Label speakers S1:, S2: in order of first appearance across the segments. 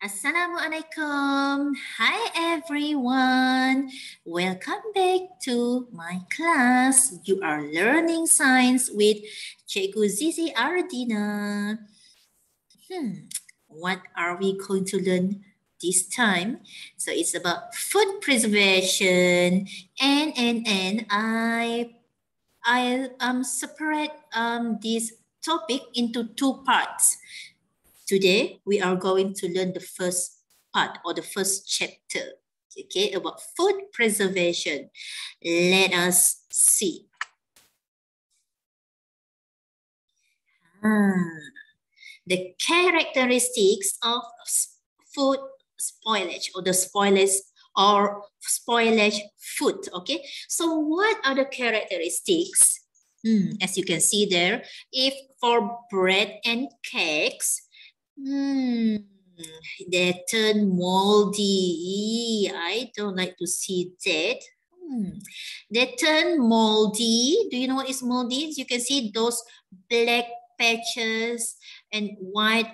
S1: Assalamualaikum. Hi everyone. Welcome back to my class. You are learning science with Cikgu Zizi Ardina. What are we going to learn this time? So it's about food preservation and I separate this topic into two parts. Today, we are going to learn the first part or the first chapter, okay, about food preservation. Let us see. The characteristics of food spoilage or the spoilage food, okay? So what are the characteristics? As you can see there, if for bread and cakes, they turn moldy. I don't like to see that. They turn moldy. Do you know what is moldy? You can see those black patches and white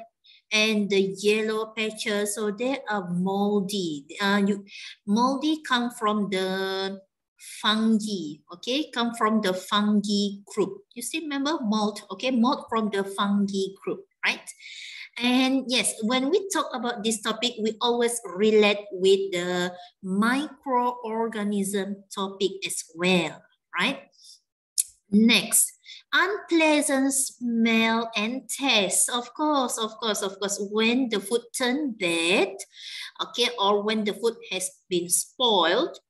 S1: and the yellow patches. So they are moldy. Moldy come from the fungi, okay? Come from the fungi group. You still remember mold, okay? Mold from the fungi group, right? And yes, when we talk about this topic, we always relate with the microorganism topic as well, right? Next, unpleasant smell and taste. Of course, when the food turns bad, okay, or when the food has been spoiled,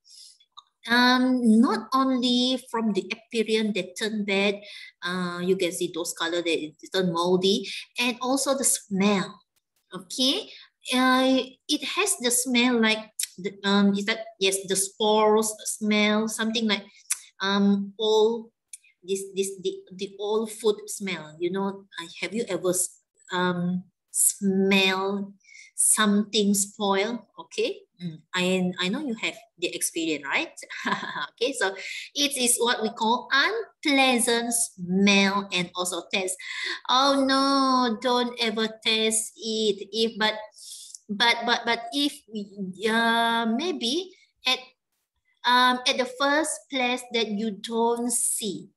S1: not only from the appearance that turn bad, you can see those colors that turn moldy, and also the smell. Okay, it has the smell like the the spores smell, something like old the old food smell. You know, have you ever smell something spoil? Okay. I know you have the experience, right? Okay, so it is what we call unpleasant smell and also taste. Oh no, don't ever taste it. But if maybe at the first place that you don't see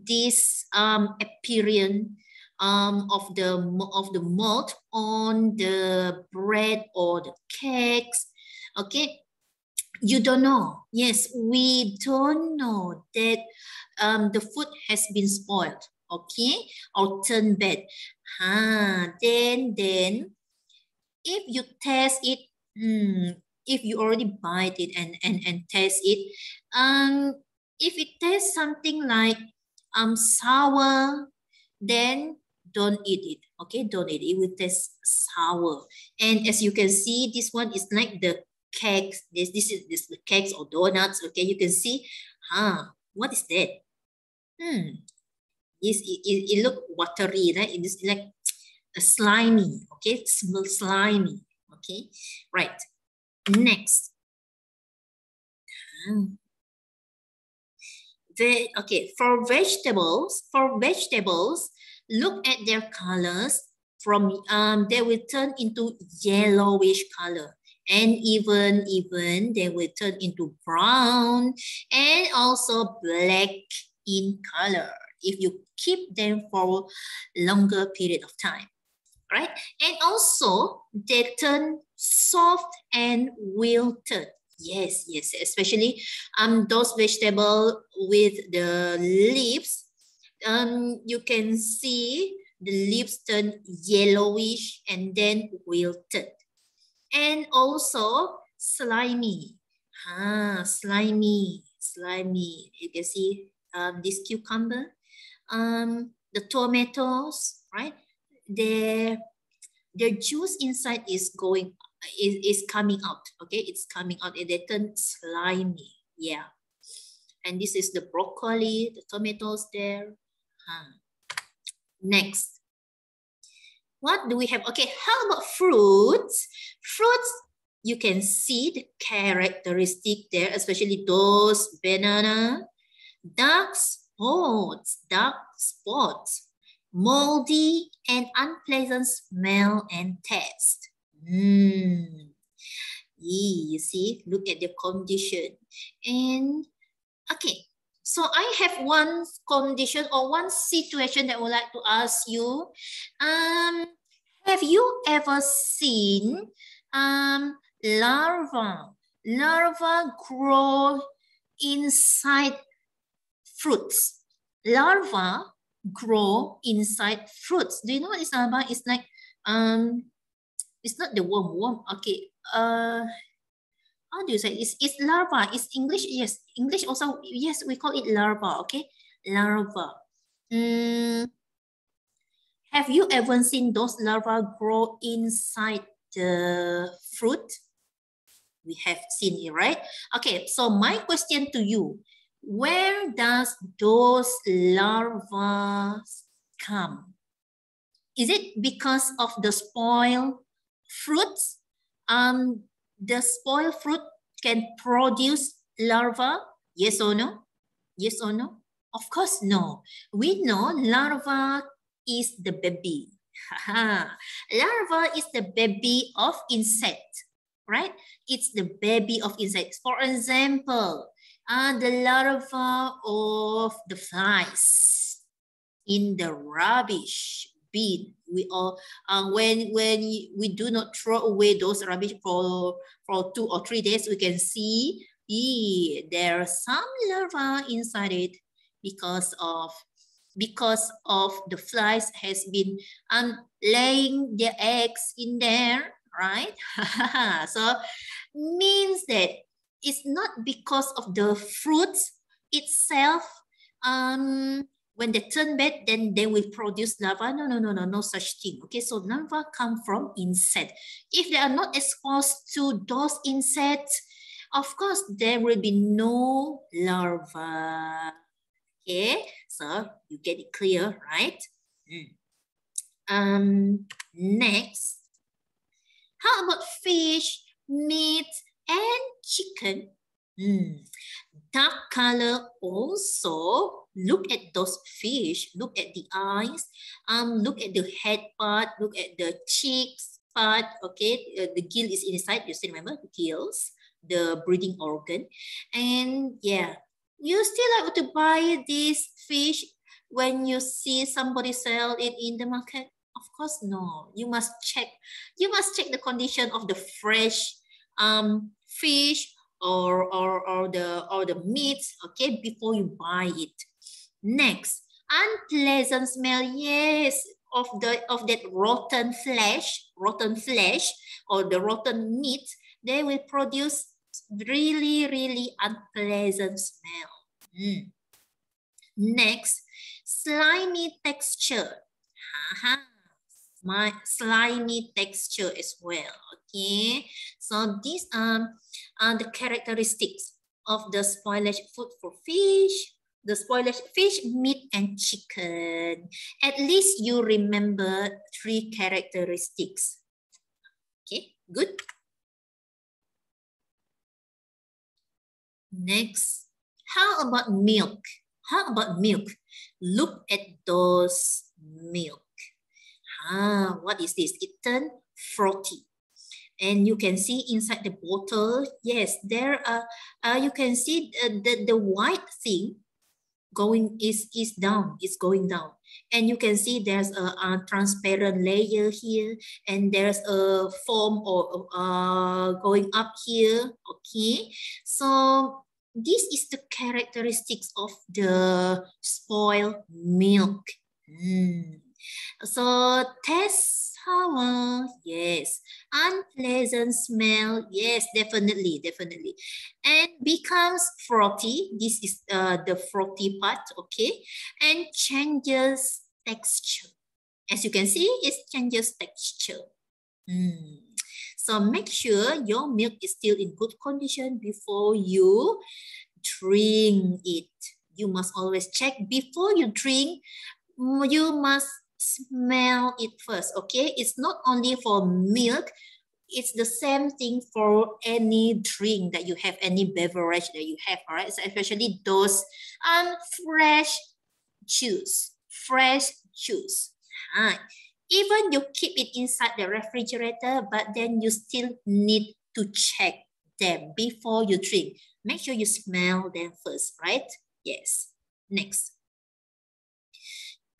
S1: this appearance of the mold on the bread or the cakes, okay? You don't know. Yes, we don't know that the food has been spoiled, okay, or turned bad. Then if you taste it, if you already bite it and taste it, if it tastes something like sour, then don't eat it, okay? Don't eat it. It will taste sour. And as you can see, this one is like the cakes. This is the cakes or donuts, okay? You can see, what is that? It look watery, right? It is like a slimy, okay? It smells slimy, okay? Right. Next. For vegetables, look at their colors. From they will turn into yellowish color, and even they will turn into brown and also black in color if you keep them for longer period of time, right? And also they turn soft and wilted. Yes, especially those vegetables with the leaves. You can see the leaves turn yellowish and then wilted. And also slimy. Slimy. You can see this cucumber, the tomatoes, right? Their juice inside is coming out, okay? It's coming out and they turn slimy, yeah. And this is the broccoli, the tomatoes there. Next, what do we have? Okay, how about fruits? Fruits, you can see the characteristic there, especially those banana, dark spots. moldy and unpleasant smell and taste. You see, look at the condition. And okay, so I have one condition or one situation that I would like to ask you. Have you ever seen larva grow inside fruits? Larva grow inside fruits. Do you know what is larva? It's like it's not the worm. Okay. How do you say? It's larva. It's English. Yes, English also. Yes, we call it larva. Okay, larva. Have you ever seen those larvae grow inside the fruit? We have seen it, right? Okay, so my question to you, where does those larvae come? Is it because of the spoiled fruits? The spoiled fruit can produce larvae? Yes or no? Yes or no? Of course, no. We know larva is the baby. Larva is the baby of insect, right? It's the baby of insects. For example, the larva of the flies in the rubbish bin. We all when we do not throw away those rubbish for 2 or 3 days, we can see there are some larvae inside it because of the flies has been laying their eggs in there, right? So means that it's not because of the fruits itself. When they turn bad, then they will produce larva. No such thing. Okay, so larva come from insect. If they are not exposed to those insects, of course there will be no larva. Okay, so you get it clear, right? Next, how about fish, meat, and chicken? Dark color also. Look at those fish. Look at the eyes. Look at the head part. Look at the cheeks part. Okay, the gill is inside. You still remember the gills, the breathing organ, and yeah. You still like to buy this fish when you see somebody sell it in the market? Of course, no. You must check. You must check the condition of the fresh fish or the meat, okay, before you buy it. Next, unpleasant smell. Yes, of that rotten flesh or the rotten meat. They will produce really unpleasant smell. Next, slimy texture. My slimy texture as well. Okay, so these are the characteristics of the spoilage food for fish. The spoilage fish, meat, and chicken. At least you remember 3 characteristics. Okay, good. Next, how about milk? How about milk? Look at those milk. What is this? It turned frothy. And you can see inside the bottle, yes, there are, you can see the white thing is going down. And you can see there's a transparent layer here, and there's a foam or going up here. Okay, so this is the characteristics of the spoiled milk. So taste sour, yes. Unpleasant smell, yes, definitely. And becomes frothy. This is the frothy part, okay. And changes texture. As you can see, it changes texture. So make sure your milk is still in good condition before you drink it. You must always check before you drink. You must smell it first, okay? It's not only for milk, it's the same thing for any drink that you have, any beverage that you have, all right? So especially those fresh juice, fresh choose. Even you keep it inside the refrigerator, but then you still need to check them before you drink. Make sure you smell them first, right? Yes. Next.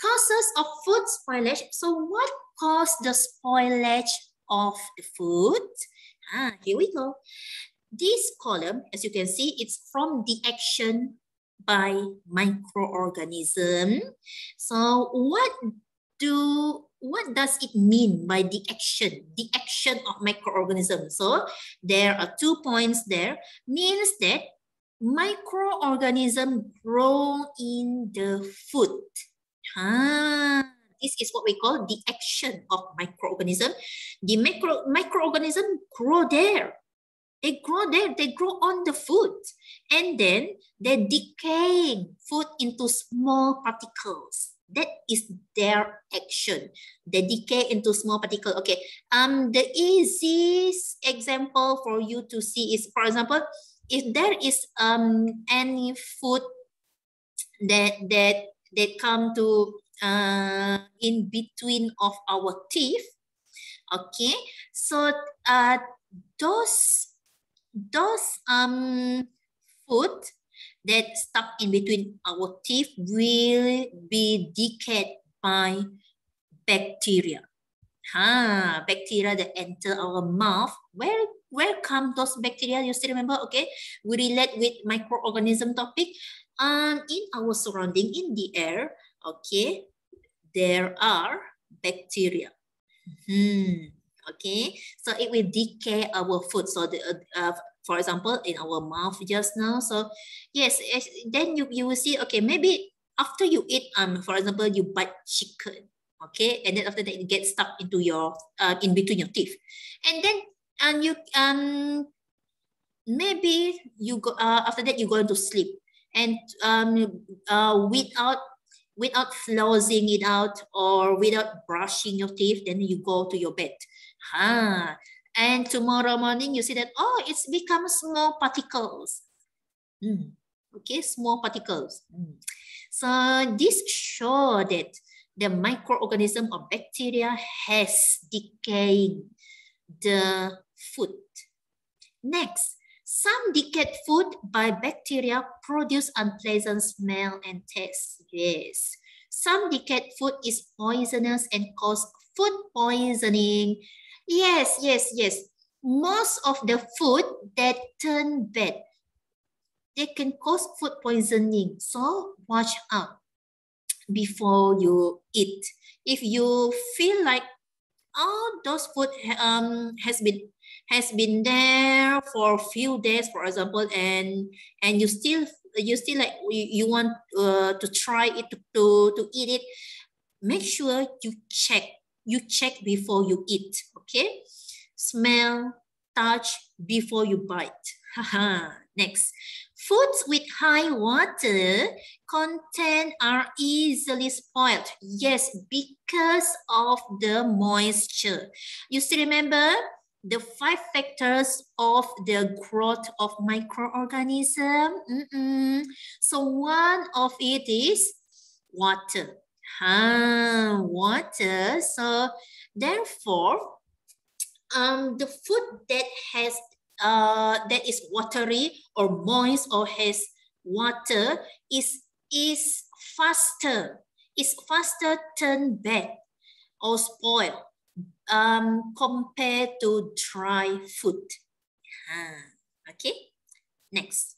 S1: Causes of food spoilage. So what caused the spoilage of the food? Here we go. This column, as you can see, it's from the action by microorganism. So what does it mean by the action? The action of microorganism. So there are 2 points there. Means that microorganism grow in the food. This is what we call the action of microorganism. The microorganism grow there. They grow there, they grow on the food. And then they decay food into small particles. That is their action. They decay into small particles. Okay. The easiest example for you to see is, for example, if there is any food that come to in between of our teeth. Okay. So those food that stuck in between our teeth will be decayed by bacteria. Bacteria that enter our mouth. Where come those bacteria? You still remember? Okay, we relate with microorganism topic. In our surrounding, in the air, okay, there are bacteria. Okay, so it will decay our food. So for example, in our mouth just now. So yes, then you will see, okay, maybe after you eat, for example, you bite chicken, okay, and then after that it gets stuck into your in between your teeth, and then maybe you go after that you go into sleep, and without flossing it out or without brushing your teeth, then you go to your bed. And tomorrow morning you see that, oh, it's become small particles. Okay, small particles. So this show that the microorganism or bacteria has decayed the food. Next, some decayed food by bacteria produce unpleasant smell and taste. Yes, some decayed food is poisonous and cause food poisoning. Yes. Most of the food that turn bad, they can cause food poisoning. So watch out before you eat. If you feel like, oh, those food has been there for a few days, for example, and you still like you want to try it to eat it, make sure you check before you eat. Okay, smell, touch before you bite. Next, foods with high water content are easily spoiled. Yes, because of the moisture. You still remember the 5 factors of the growth of microorganism? So one of it is water. Water. So therefore, the food that has that is watery or moist or has water is faster turn bad or spoil compared to dry food. Okay, next.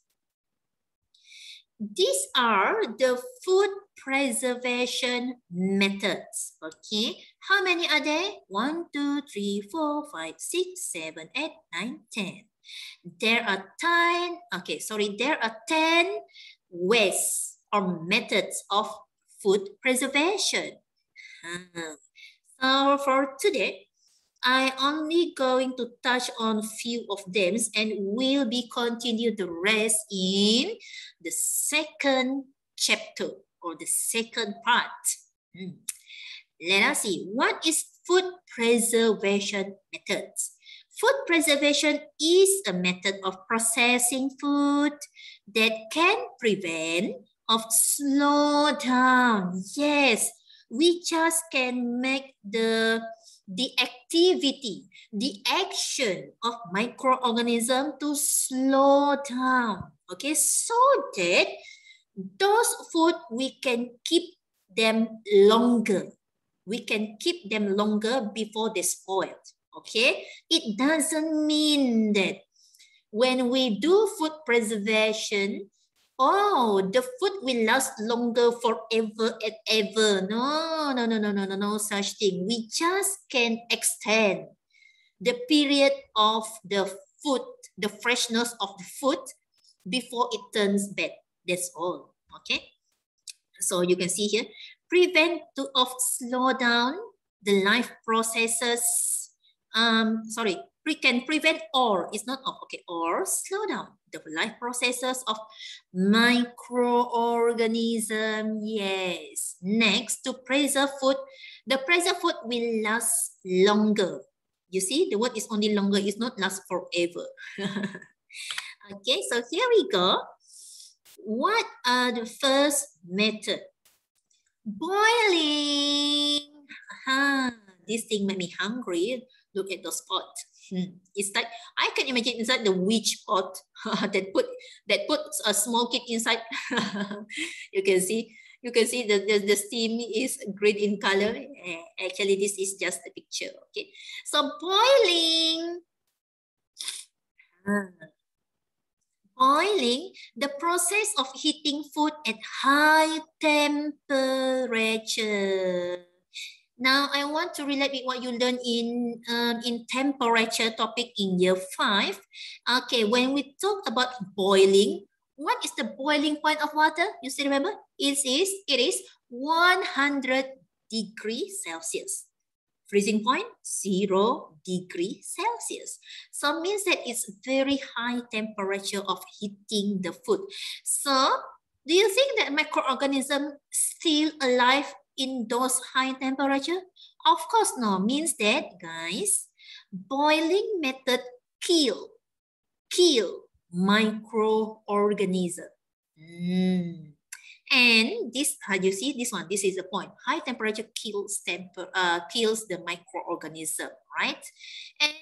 S1: These are the food preservation methods. Okay, how many are there? 1, 2, 3, 4, 5, 6, 7, 8, 9, 10. There are 10. Okay, sorry. There are 10 ways or methods of food preservation. So for today, I only going to touch on few of them and will be continue the rest in the second chapter or the second part. Let us see, what is food preservation methods? Food preservation is a method of processing food that can prevent or slow down. Yes, We just can make the activity, the action of microorganism to slow down. Okay, so that those food we can keep them longer. We can keep them longer before they spoil. Okay, it doesn't mean that when we do food preservation, oh, the food will last longer forever and ever. No, such thing. We just can extend the period of the food, the freshness of the food before it turns bad. That's all. Okay. So you can see here, prevent to slow down the life processes. Can prevent or it's not of, okay, or slow down the life processes of microorganism. Yes. Next, to preserve food, the preserved food will last longer. You see, the word is only longer, it's not last forever. Okay, so here we go. What are the first method? Boiling. This thing made me hungry. Look at those pots. It's like I can imagine inside the witch pot that puts a small kid inside. You can see the steam is green in color. Actually, this is just a picture. Okay, so boiling. Boiling, the process of heating food at high temperature. Now, I want to relate with what you learned in temperature topic in year 5. Okay, when we talk about boiling, what is the boiling point of water? You still remember? It is 100 degrees Celsius. Freezing point, 0 degrees Celsius. So it means that it's very high temperature of heating the food. So do you think that microorganisms still alive in those high temperature? Of course no. Means that, guys, boiling method kill microorganism. And this, you see this one, this is the point. High temperature kills the microorganism, right? And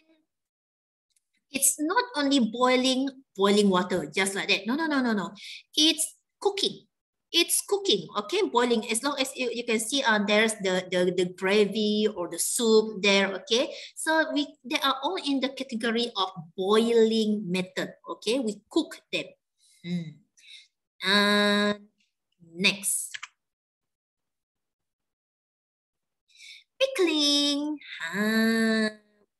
S1: it's not only boiling water, just like that. No. It's cooking. It's cooking, okay? Boiling, as long as you can see there's the gravy or the soup there, okay? So they are all in the category of boiling method, okay? We cook them. Next. Pickling.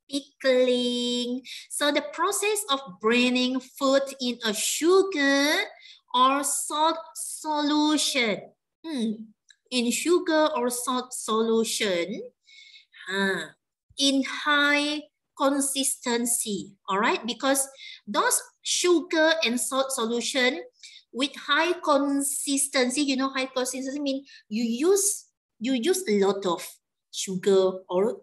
S1: Pickling. So the process of braining food in a sugar or salt solution. In sugar or salt solution. In high consistency. All right? Because those sugar and salt solution with high consistency, you know, high consistency means you use a lot of sugar or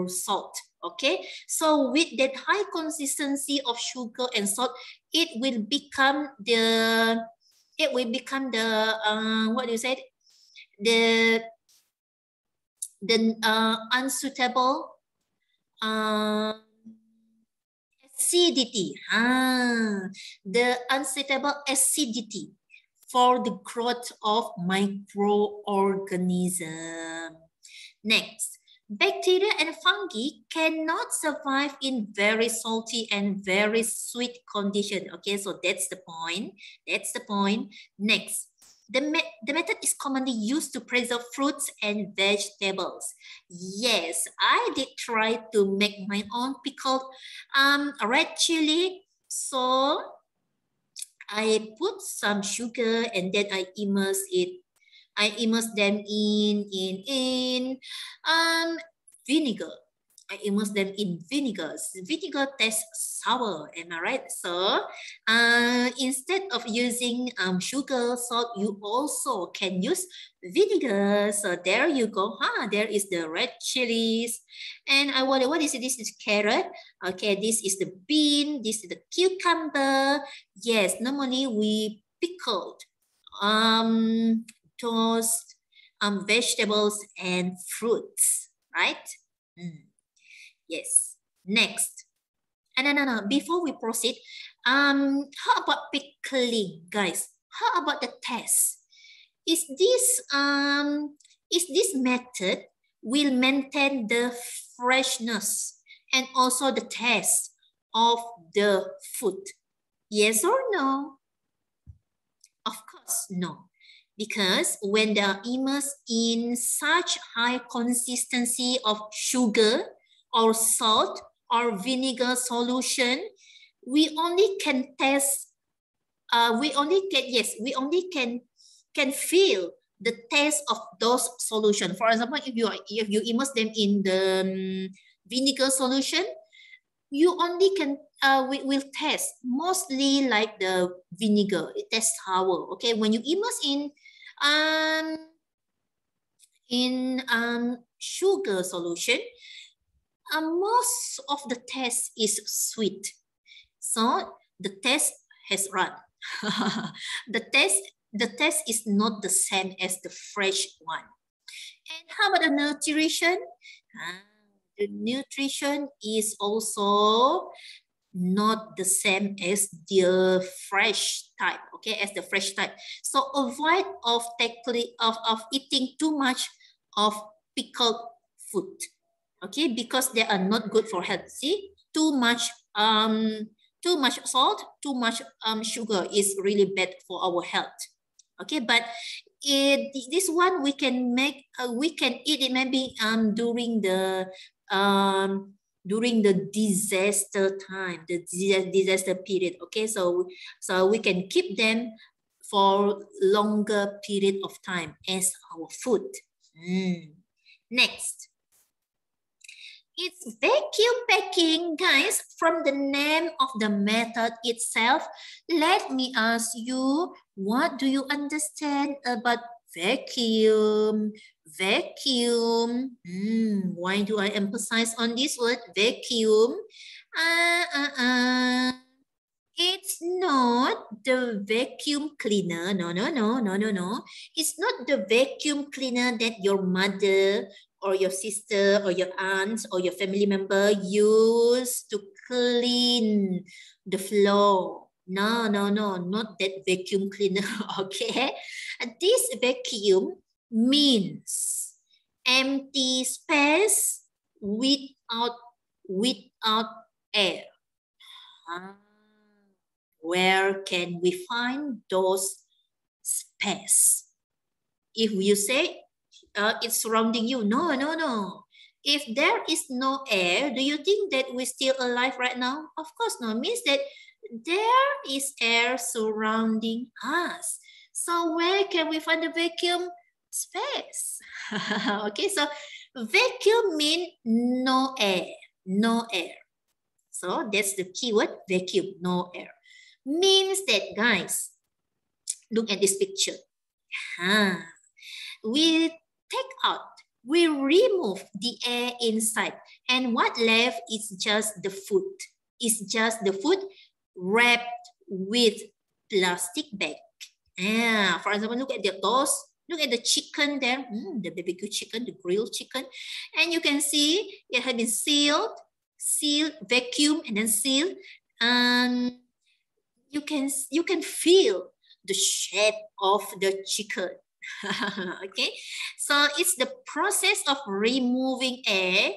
S1: salt. Okay, so with that high consistency of sugar and salt, it will become the what do you say? The unsuitable acidity. The unsuitable acidity for the growth of microorganism. Next, bacteria and fungi cannot survive in very salty and very sweet condition. Okay, so that's the point. That's the point. Next, the method is commonly used to preserve fruits and vegetables. Yes, I did try to make my own pickled red chili. So I put some sugar and then I immerse it. I immerse them in vinegar. I immerse them in vinegar. Vinegar tastes sour, am I right? So instead of using sugar, salt, you also can use vinegar. So there you go. There is the red chilies. And I wonder, what is it? This is carrot. Okay, this is the bean. This is the cucumber. Yes, normally we pickled those vegetables and fruits, right? Yes. Next. No. Before we proceed, how about pickling, guys? How about the taste? Is this method will maintain the freshness and also the taste of the food? Yes or no? Of course, no. Because when they are immersed in such high consistency of sugar or salt or vinegar solution, we only can taste, we only can feel the taste of those solutions. For example, if you immerse them in the vinegar solution, you only can will taste mostly like the vinegar. It tastes sour. Okay, when you immerse in sugar solution, most of the taste is sweet. So the taste has run. the taste is not the same as the fresh one. And how about the nutrition? The nutrition is also not the same as the fresh type, okay, as the fresh type. So avoid of eating too much of pickled food, okay, because they are not good for health. See, too much salt, too much sugar is really bad for our health. Okay, but this one we can make, we can eat it maybe during the disaster time, the disaster period. Okay, so we can keep them for longer period of time as our food. Next. It's vacuum packing, guys. From the name of the method itself, let me ask you, what do you understand about vacuum? Vacuum. Why do I emphasize on this word, vacuum? It's not the vacuum cleaner. No. It's not the vacuum cleaner that your mother or your sister or your aunt or your family member use to clean the floor. No, not that vacuum cleaner, okay? This vacuum means empty space without air. Where can we find those space? If you say it's surrounding you, no. If there is no air, do you think that we're still alive right now? Of course not. Means that there is air surrounding us. So where can we find the vacuum space? Okay, so vacuum means no air. So that's the keyword, vacuum, no air. Means that, guys, look at this picture. We take out, we remove the air inside, and what left is just the food. It's just the food wrapped with plastic bag. For example, look at the toast. Look at the chicken there, the barbecue chicken, the grilled chicken, and you can see it has been sealed, vacuum, and then sealed. You can feel the shape of the chicken. Okay, so it's the process of removing air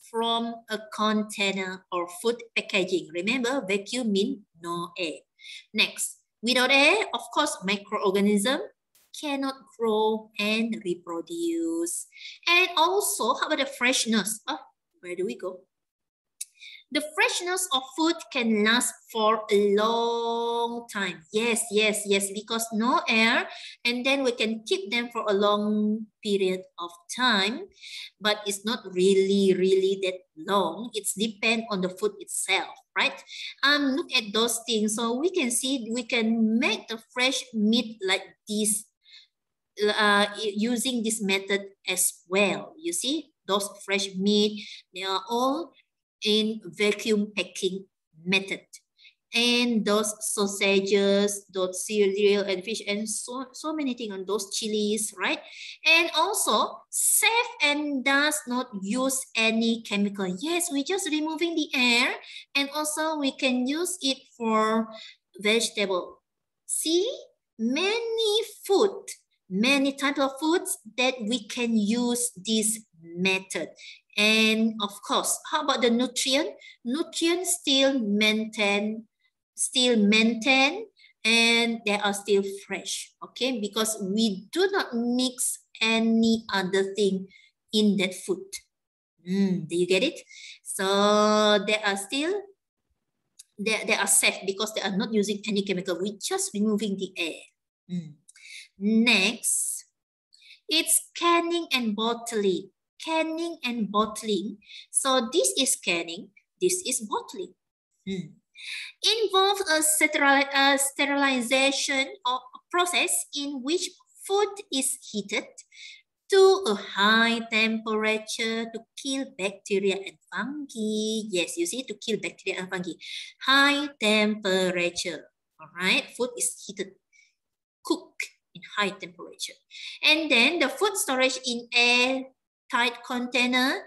S1: from a container or food packaging. Remember, vacuum means no air. Next, without air, of course, microorganisms cannot grow and reproduce. And also, how about the freshness? Where do we go? The freshness of food can last for a long time. Yes, because no air, and then we can keep them for a long period of time, but it's not really that long. It's depend on the food itself, right? Look at those things. So we can see, we can make the fresh meat like this using this method as well. You see, those fresh meat, they are all in vacuum packing method. and those sausages, those cereal and fish, and so many things on those chilies, right? And also safe and does not use any chemical. Yes, we're just removing the air, and also we can use it for vegetable. See, many food, many types of foods that we can use this method. And of course, how about the nutrient? Nutrients still maintain, and they are still fresh, okay? Because we do not mix any other thing in that food. Do you get it? So they are still, they are safe because they are not using any chemical. We're just removing the air. Next, it's canning and bottling. Canning and bottling. So this is canning, this is bottling. Involves a sterilization or process in which food is heated to a high temperature to kill bacteria and fungi. Yes, you see, to kill bacteria and fungi. High temperature, all right? Food is heated, cooked in high temperature. And then the food storage in airtight container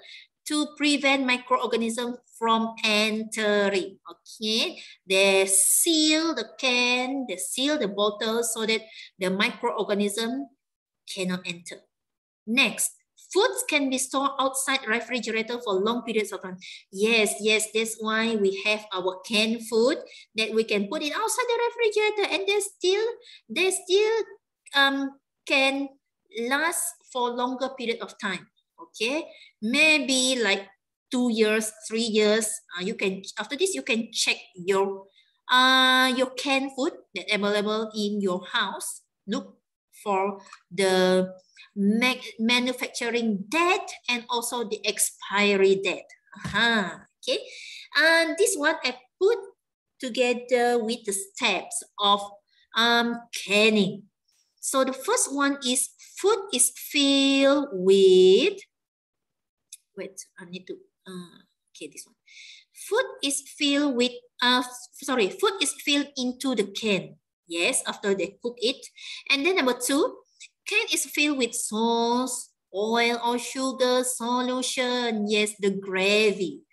S1: to prevent microorganisms from entering, okay? They seal the can, they seal the bottle so that the microorganism cannot enter. Next, foods can be stored outside refrigerator for long periods of time. Yes, that's why we have our canned food that we can put it outside the refrigerator, and they still can last for longer period of time. Okay, maybe like 2 years, 3 years. You can, after this you can check your canned food that available in your house. Look for the manufacturing date and also the expiry date. Okay, and this one I put together with the steps of canning. So the first one is food is filled with, wait, I need to, okay, this one. Food is filled with, food is filled into the can. Yes, after they cook it. And then number 2, can is filled with sauce, oil or sugar solution. Yes, the gravy.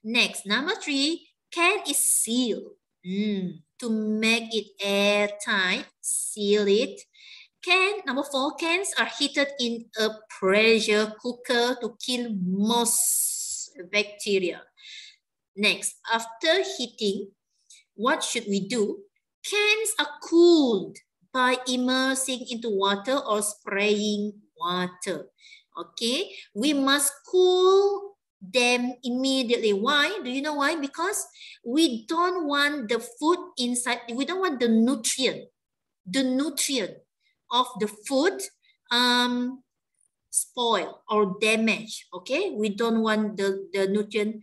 S1: Next, number 3, can is sealed. To make it airtight, seal it. Number 4, cans are heated in a pressure cooker to kill most bacteria. Next, after heating, what should we do? Cans are cooled by immersing into water or spraying water. Okay, we must cool them immediately. Why? Do you know why? Because we don't want the food inside, we don't want the nutrient of the food spoil or damage. Okay, we don't want the nutrient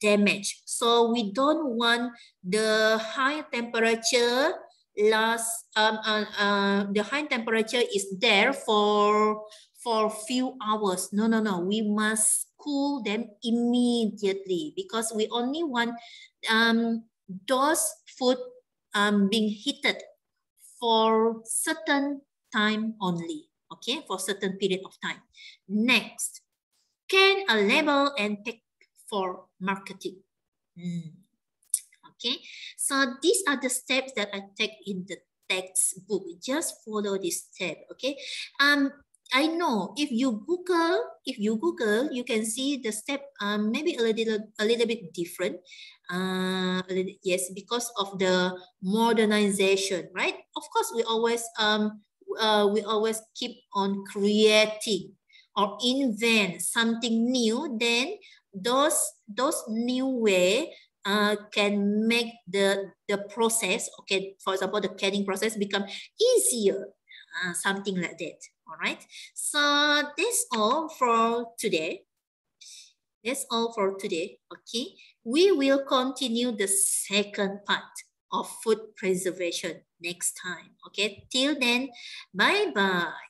S1: damage. So we don't want the high temperature the high temperature is there for few hours. No. We must cool them immediately because we only want those food being heated for certain time only. Okay, for certain period of time. Next, can a label and pack for marketing. Okay, so these are the steps that I take in the textbook. Just follow this step. Okay, I know if you Google, you can see the step maybe a little bit different. Yes, because of the modernization, right? Of course, we always keep on creating or invent something new. Then those new way can make the process, okay, for example, the canning process become easier, something like that. All right, so that's all for today. Okay, we will continue the second part of food preservation next time. Okay, till then, bye bye.